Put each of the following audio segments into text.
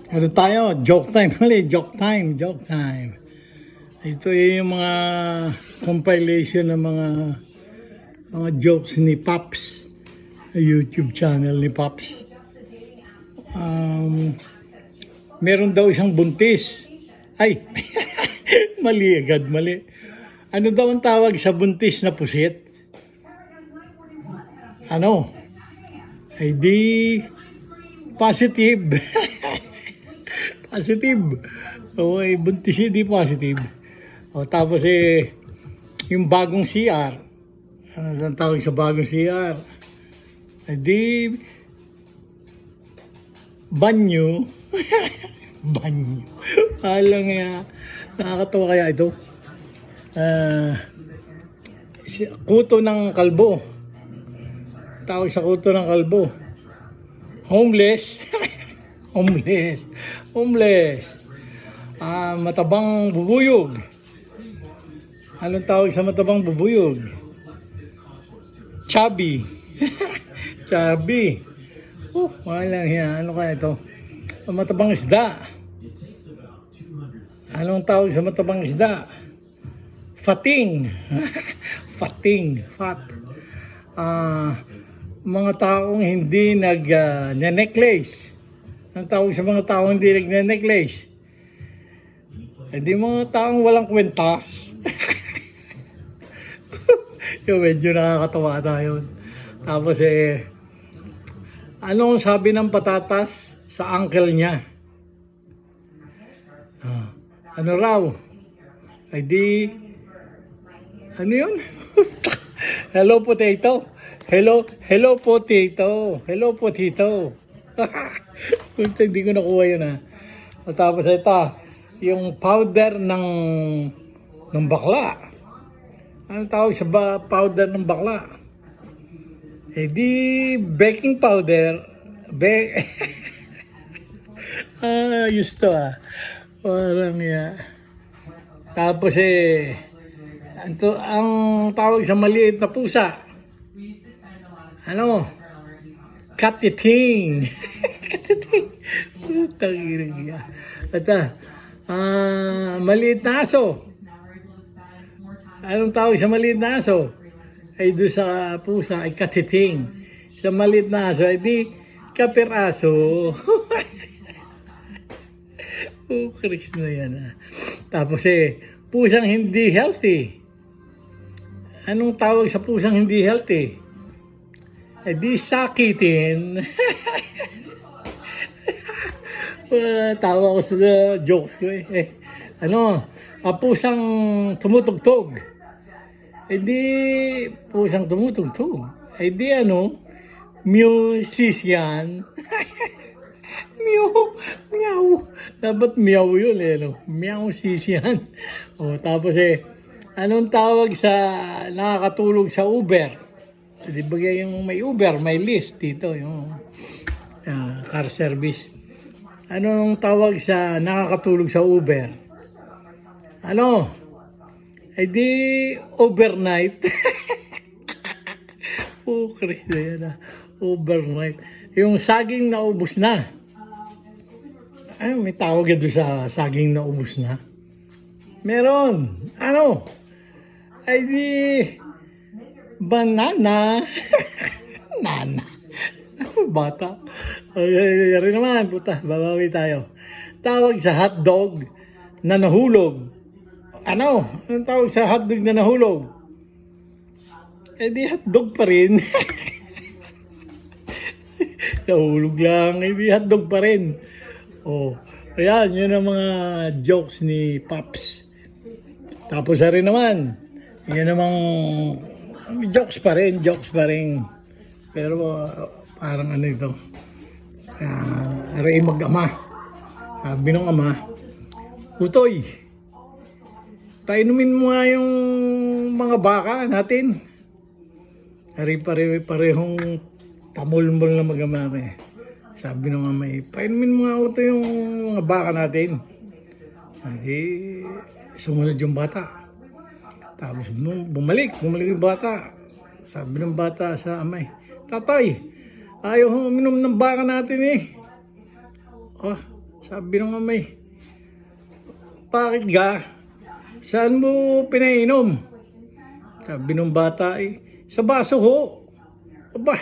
Ano tayo? Joke time mali. Joke time. Joke time. Ito yung mga compilation ng mga jokes ni Pops. YouTube channel ni Pops. Meron daw isang buntis. Ay, mali agad, mali. Ano daw ang tawag sa buntis na pusit? Ano? Ay di positive. Positive. So, buntis di positive. O, tapos yung bagong CR. Ano ang tawag sa bagong CR? Ay di banyo. Banyo. Alang nga. Nakakatawa kaya ito. Kuto ng kalbo. Tawag sa kuto ng kalbo. Homeless. Homeless. Homeless. Matabang bubuyog. Anong tawag sa matabang bubuyog? Chubby. Chubby. Walang yan. Ano kaya ito? Matabang isda. Anong tawag sa matabang isda? Fating. Fating. Fat. Mga taong hindi nag-necklace. Ang tawag sa mga taong hindi nag-necklace? Hindi mga taong walang kwentas. Yung medyo nakakatawa tayo. Tapos anong sabi ng patatas sa uncle niya? Ano raw? Ay di, ano yun? Hello potato. Hello potato. Hello potato. Hindi ko nakuha yun Tapos ito, yung powder ng bakla. Anong tawag sa powder ng bakla? Eh di baking powder. Ayos to Parang Tapos ang tawag sa maliit na pusa. Ano? Katiting. Katiting. At maliit na aso. Anong tawag sa maliit na aso? Ay doon sa pusa ay katiting. Sa maliit na aso ay di kapiraso. Chris na yan Tapos pusang hindi healthy. Anong tawag sa pusang hindi healthy? Eh di sakitin. Tawa ko sa joke ko pusang tumutugtog. Eh di pusang tumutugtog. Eh di musician. Meow. Meow. Dapat meow yun Meow sisiyan. Tapos anong tawag sa nakakatulog sa Uber? Di ba yung may Uber, may Lyft dito, yung car service. Anong tawag sa nakakatulog sa Uber? Ano? Ay di overnight. Chris na yan Overnight. Yung saging na ubos na. Ay, may tawag doon sa saging na ubos na. Meron. Ano? Ay di banana. Nana. Bata. Ay, rin naman. Puta, babawi tayo. Tawag sa hotdog na nahulog. Ano? Anong tawag sa hotdog na nahulog? Eh di hotdog pa rin. Nahulog lang. Eh di hotdog pa rin. Ayan. Yun ang mga jokes ni Pops. Tapos rin naman. Yan namang jokes pa rin. Pero parang ito. Aray mag-ama. Sabi ng ama, Utoy, painumin mo nga yung mga baka natin. Aray parehong tamulmol na mag-ama Sabi ng ama, painumin mo nga ito yung mga baka natin. Sumunod yung bata. Tapos bumalik yung bata. Sabi ng bata sa amay, Tatay, ayaw uminom ng baka natin Sabi ng amay, bakit ga? Saan mo pinainom? Sabi ng bata, sa baso ho. Aba,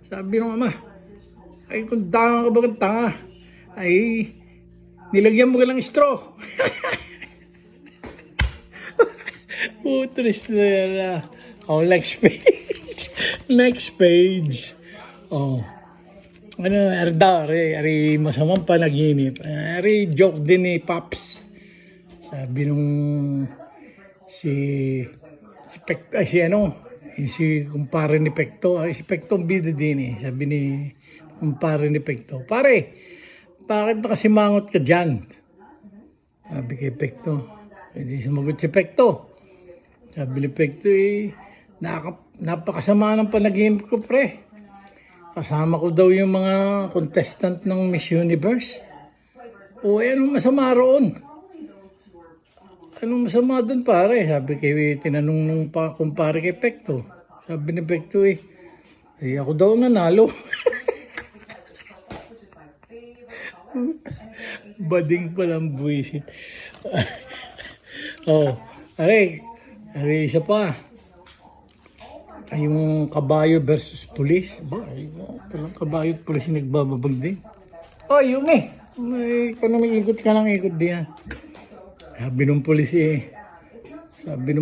sabi ng ama, ay kung tanga ka ba kang tanga, ay nilagyan mo ka ng straw. Putres na yan ah. Oh, next page. Next page. Oh. Ano, ari masamang panaginip. Ari joke din ni Pops. Sabi nung si kumpare ni Pekto. Si Pekto ang bida din eh. Sabi ni kumpare ni Pekto, pare, bakit nakasimangot ka dyan? Sabi kay Pekto. Hindi sumagot si Pekto. Sabi ni Pekto napakasama ng panaginip ko pre. Kasama ko daw yung mga contestant ng Miss Universe. O anong masama roon? Anong masama doon pare? Sabi kay tinanong nung kumpare kay Pekto. Sabi ni Pekto ako daw nanalo. Bading palang buwisit. Isa pa. Yung kabayo versus pulis. Palang kabayo at pulis nagbababag din. Yun may ikot ka lang ikot diyan. Sabi ng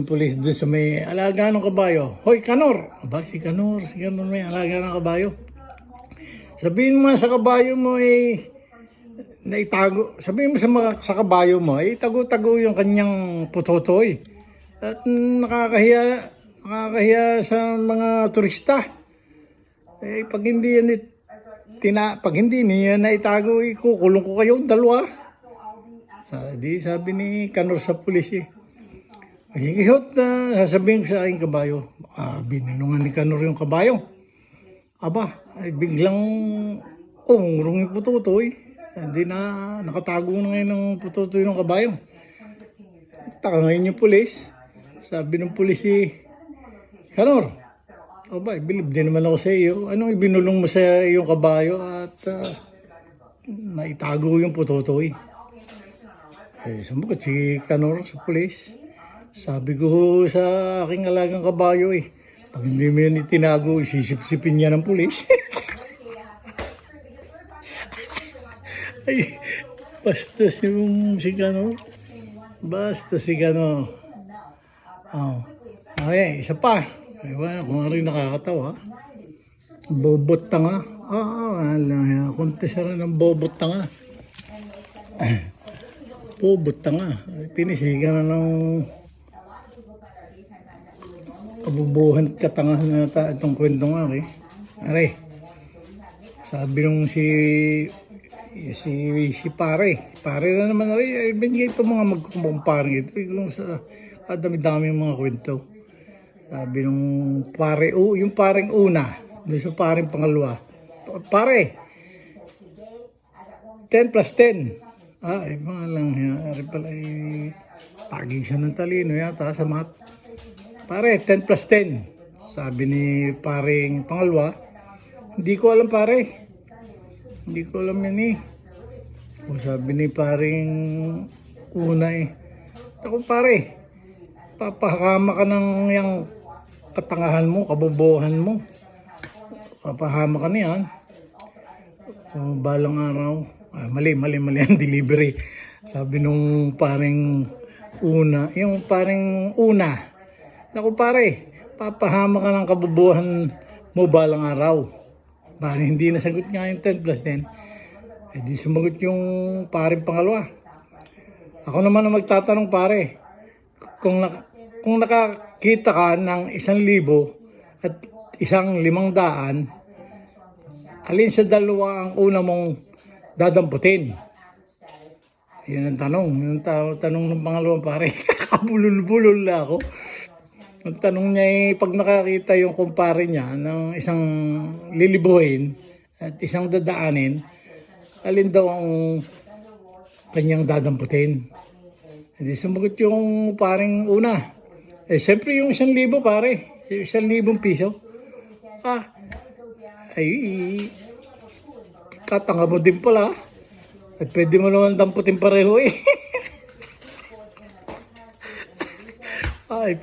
pulis doon sa may alaga ng kabayo. Hoy, Kanor! Aba, si Kanor may alaga ng kabayo. Sabihin mo sa kabayo mo naitago. Sabihin mo sa kabayo mo, tago-tago yung kanyang putotoy. At nakakahiya sa mga turista. Pag hindi niya naitago, kukulong ko kayo dalawa. Sabi ni Kanor sa pulis ihot na sasabihin ko sa aking kabayo. Binulungan ni Kanor yung kabayo. Aba, biglang umurong yung pututoy. Hindi na nakatago na ngayon ng pututoy ng kabayo. Taka ngayon yung pulis. Sabi ng pulis Kanor, bilib din naman ako sa iyo. Anong ibinulong mo sa iyong kabayo at naitago yung pututoy? Sumagot si Kanor sa pulis. Sabi ko sa aking alagang kabayo pag hindi mo yun itinago, isisip-sipin niya ng pulis. Basta si Kanor. Okay, isa pa. Kung ano rin nakakatawa. Bobot tanga. Kontesa rin ng bobot tanga. Bobot tanga. Pinisigan na ng kabubuhan at katangahan na itong kwento nga. Sabi nung si pare na naman binigay ito mga magkumpare ito kung sa dami-dami mga kwento. Sabi nung pare yung pareng una doon sa pareng pangalawa, pare 10 plus 10 mga lang pala pagisan ng talino yata sa math. Pare 10 plus 10, sabi ni pareng pangalawa, hindi ko alam pare. Hindi ko alam yan sabi ni paring una ako pare, papahama ka ng yung katangahan mo, kabobohan mo. Papahama ka niyan. Balang araw. Mali ang delivery. Sabi nung paring una, yung paring una, naku pare, papahama ka ng kabobohan mo balang araw. Bali, hindi nasagot nga yung 10 plus 10. Di sumagot yung paring pangalawa. Ako naman ang magtatanong pare. Kung nakakita ka ng 1,000 at 500, alin sa dalawa ang una mong dadamputin? Yun ang tanong. Yung tanong ng pangalawang pare. Kabulol-bulol na ako. Ang tanong niya pag nakakita yung kumpare niya ng isang lilibuhin at isang dadaanin, alin daw ang kanyang dadamputin? Hindi sumagot yung paring una. Siyempre yung 1,000 pare. 1,000 piso. Katanga mo din pala. At pwede mo naman damputin pareho eh. Ay,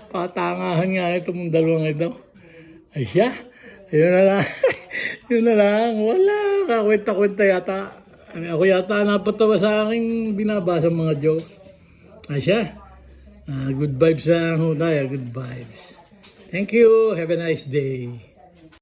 patangahan nga itong dalawang ito. Ay siya. Ayun na lang. Yun na lang. Wala. Kakwenta-kwenta yata. Ako yata napatawa sa aking binabasa mga jokes. Ay siya. Good vibes sa Hudaya. Good vibes. Thank you. Have a nice day.